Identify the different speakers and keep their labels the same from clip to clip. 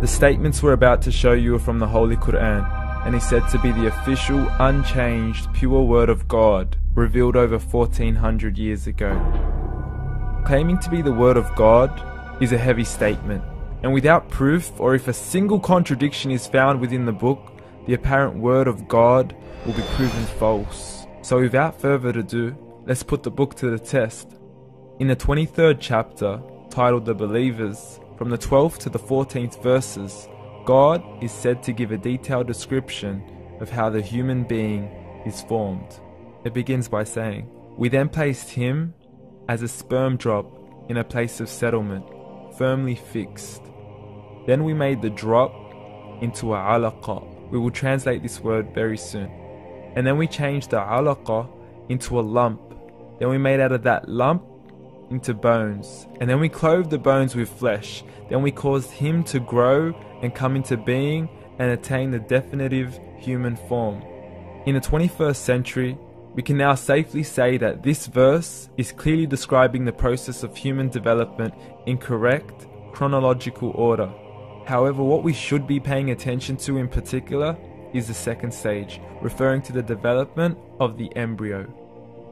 Speaker 1: The statements we're about to show you are from the Holy Quran, and is said to be the official, unchanged, pure word of God, revealed over 1400 years ago. Claiming to be the word of God is a heavy statement, and without proof, or if a single contradiction is found within the book, the apparent word of God will be proven false. So without further ado, let's put the book to the test. In the 23rd chapter, titled The Believers, from the 12th to the 14th verses, God is said to give a detailed description of how the human being is formed. It begins by saying, "We then placed him as a sperm drop in a place of settlement, firmly fixed. Then we made the drop into a alaqa." We will translate this word very soon. "And then we changed the alaqa into a lump. Then we made out of that lump into bones. And then we clothed the bones with flesh. Then we caused him to grow and come into being and attain the definitive human form." In the 21st century, we can now safely say that this verse is clearly describing the process of human development in correct chronological order. However, what we should be paying attention to in particular is the second stage, referring to the development of the embryo.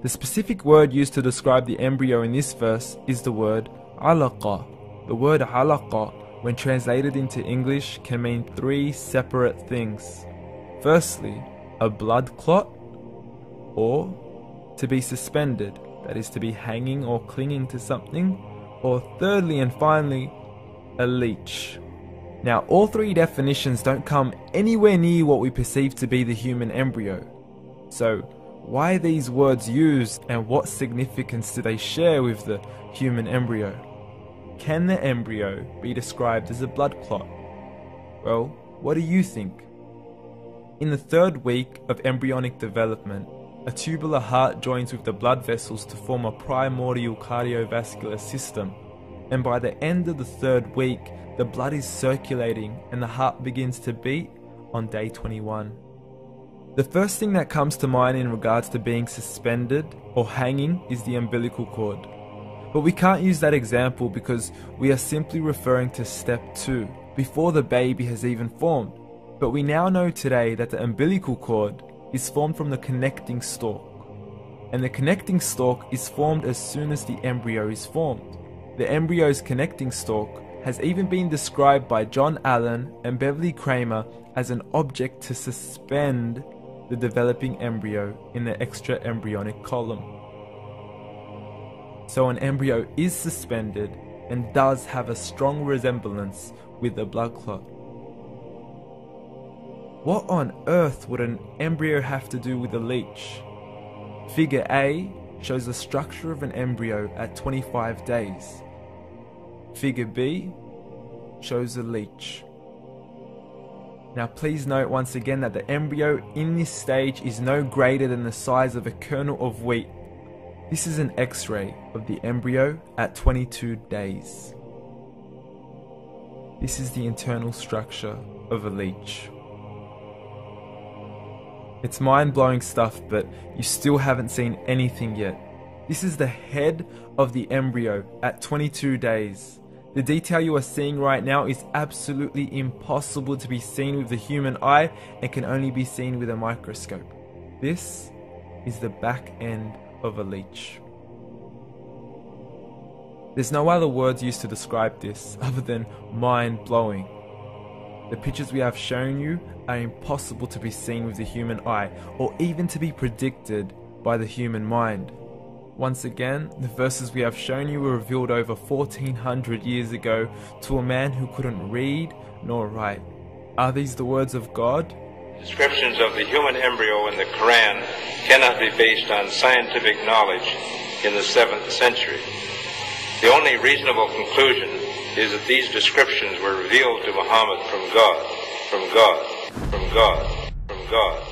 Speaker 1: The specific word used to describe the embryo in this verse is the word alaqa. The word alaqa, when translated into English, can mean three separate things. Firstly, a blood clot, or to be suspended, that is to be hanging or clinging to something, or thirdly and finally, a leech. Now, all three definitions don't come anywhere near what we perceive to be the human embryo. So, why are these words used, and what significance do they share with the human embryo? Can the embryo be described as a blood clot? Well, what do you think? In the third week of embryonic development, a tubular heart joins with the blood vessels to form a primordial cardiovascular system, and by the end of the third week, the blood is circulating and the heart begins to beat on day 21. The first thing that comes to mind in regards to being suspended or hanging is the umbilical cord. But we can't use that example because we are simply referring to step 2, before the baby has even formed. But we now know today that the umbilical cord is formed from the connecting stalk. And the connecting stalk is formed as soon as the embryo is formed. The embryo's connecting stalk has even been described by John Allen and Beverly Kramer as an object to suspend the developing embryo in the extra-embryonic column. So an embryo is suspended and does have a strong resemblance with a blood clot. What on earth would an embryo have to do with a leech? Figure A shows the structure of an embryo at 25 days. Figure B shows a leech. Now please note once again that the embryo in this stage is no greater than the size of a kernel of wheat. This is an X-ray of the embryo at 22 days. This is the internal structure of a leech. It's mind-blowing stuff, but you still haven't seen anything yet. This is the head of the embryo at 22 days. The detail you are seeing right now is absolutely impossible to be seen with the human eye and can only be seen with a microscope. This is the back end of a leech. There's no other words used to describe this other than mind-blowing. The pictures we have shown you are impossible to be seen with the human eye or even to be predicted by the human mind. Once again, the verses we have shown you were revealed over 1400 years ago to a man who couldn't read nor write. Are these the words of God?
Speaker 2: Descriptions of the human embryo in the Quran cannot be based on scientific knowledge in the 7th century. The only reasonable conclusion is that these descriptions were revealed to Muhammad from God, from God, from God, from God.